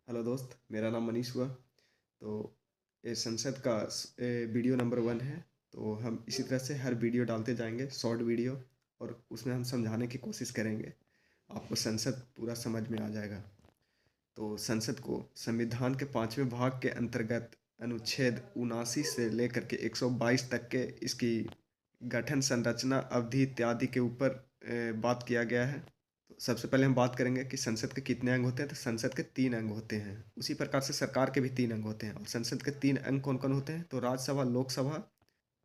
Hello दोस्त, मेरा नाम मनीष हुआ। तो ये संसद का वीडियो नंबर 1 है। तो हम इसी तरह से हर वीडियो डालते जाएंगे, शॉर्ट वीडियो, और उसमें हम समझाने की कोशिश करेंगे। आपको संसद पूरा समझ में आ जाएगा। तो संसद को संविधान के 5वें भाग के अंतर्गत अनुच्छेद 79 से लेकर के 122 तक के इसकी गठन, संरचना, अवधि इत्यादि के ऊपर बात किया गया है। तो सबसे पहले हम बात करेंगे कि संसद के कितने अंग होते हैं। तो संसद के 3 अंग होते हैं। उसी प्रकार से सरकार के भी 3 अंग होते हैं। और संसद के 3 अंग कौन कौन होते हैं? तो राज्यसभा, लोकसभा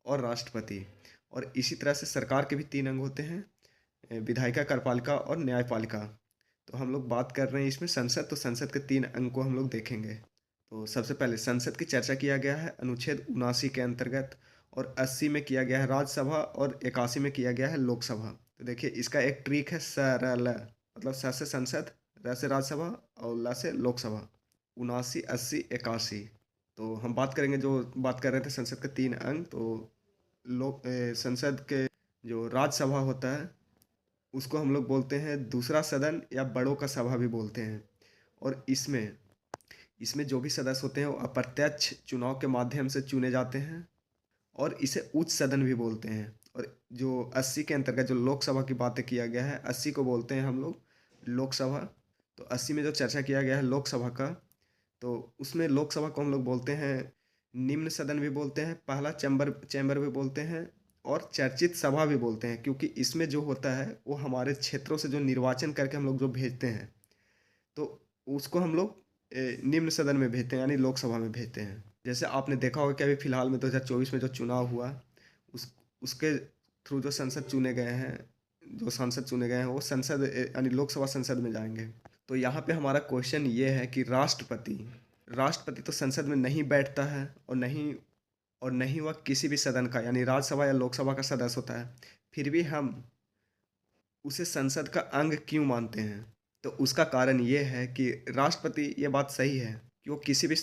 और राष्ट्रपति। और इसी तरह से सरकार के भी 3 अंग होते हैं, विधायिका, कार्यपालिका और न्यायपालिका। तो हम लोग बात कर रहे हैं इसमें संसद, तो संसद के 3 अंग को हम लोग देखेंगे। तो सबसे पहले संसद की चर्चा किया गया है अनुच्छेद 79 के अंतर्गत, और 80 में किया गया है राज्यसभा, और 81 में किया गया है लोकसभा। तो देखिए, इसका एक ट्रिक है सरल, मतलब स से संसद, र से राज्यसभा और ल से लोकसभा। 79, 80, 81। तो हम बात करेंगे, जो बात कर रहे थे संसद के 3 अंग। तो संसद के जो राज्यसभा होता है उसको हम लोग बोलते हैं दूसरा सदन, या बड़ों का सभा भी बोलते हैं। और इसमें इसमें जो भी सदस्य होते हैं वो अप्रत्यक्ष चुनाव के माध्यम से चुने जाते हैं, और इसे उच्च सदन भी बोलते हैं। और जो 80 के अंतर्गत जो लोकसभा की बातें किया गया है, 80 को बोलते हैं हम लोग लोकसभा। तो 80 में जो चर्चा किया गया है लोकसभा का, तो उसमें लोकसभा को हम लोग बोलते हैं निम्न सदन भी बोलते हैं, पहला चैम्बर चैम्बर भी बोलते हैं, और चर्चित सभा भी बोलते हैं। क्योंकि इसमें जो होता है वो हमारे क्षेत्रों से जो निर्वाचन करके हम लोग जो भेजते हैं, तो उसको हम लोग निम्न सदन में भेजते हैं, यानी लोकसभा में भेजते हैं। जैसे आपने देखा होगा कि अभी फिलहाल में 2024 में जो चुनाव हुआ, उस उसके थ्रू जो संसद चुने गए हैं, जो सांसद चुने गए हैं, वो संसद यानी लोकसभा संसद में जाएंगे। तो यहाँ पे हमारा क्वेश्चन ये है कि राष्ट्रपति राष्ट्रपति तो संसद में नहीं बैठता है, और नहीं वह किसी भी सदन का, यानी राज्यसभा या लोकसभा का सदस्य होता है। फिर भी हम उसे संसद का अंग क्यों मानते हैं? तो उसका कारण ये है कि राष्ट्रपति, ये बात सही है कि वो किसी भी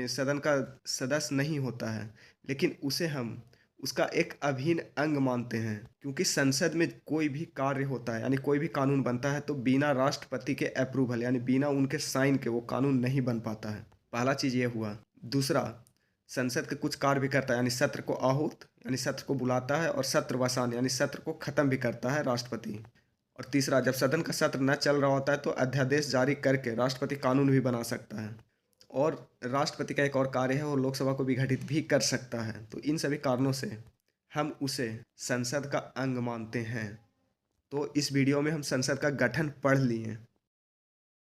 सदन का सदस्य नहीं होता है, लेकिन उसे हम उसका एक अभिन्न अंग मानते हैं। क्योंकि संसद में कोई भी कार्य होता है, यानी कोई भी कानून बनता है, तो बिना राष्ट्रपति के अप्रूवल, यानी बिना उनके साइन के वो कानून नहीं बन पाता है। पहला चीज़ ये हुआ। दूसरा, संसद के कुछ कार्य भी करता है, यानी सत्र को आहूत, यानी सत्र को बुलाता है, और सत्रवसान, यानी सत्र को खत्म भी करता है राष्ट्रपति। और तीसरा, जब सदन का सत्र न चल रहा होता है तो अध्यादेश जारी करके राष्ट्रपति कानून भी बना सकता है। और राष्ट्रपति का एक और कार्य है, वो लोकसभा को विघटित भी कर सकता है। तो इन सभी कारणों से हम उसे संसद का अंग मानते हैं। तो इस वीडियो में हम संसद का गठन पढ़ लिए।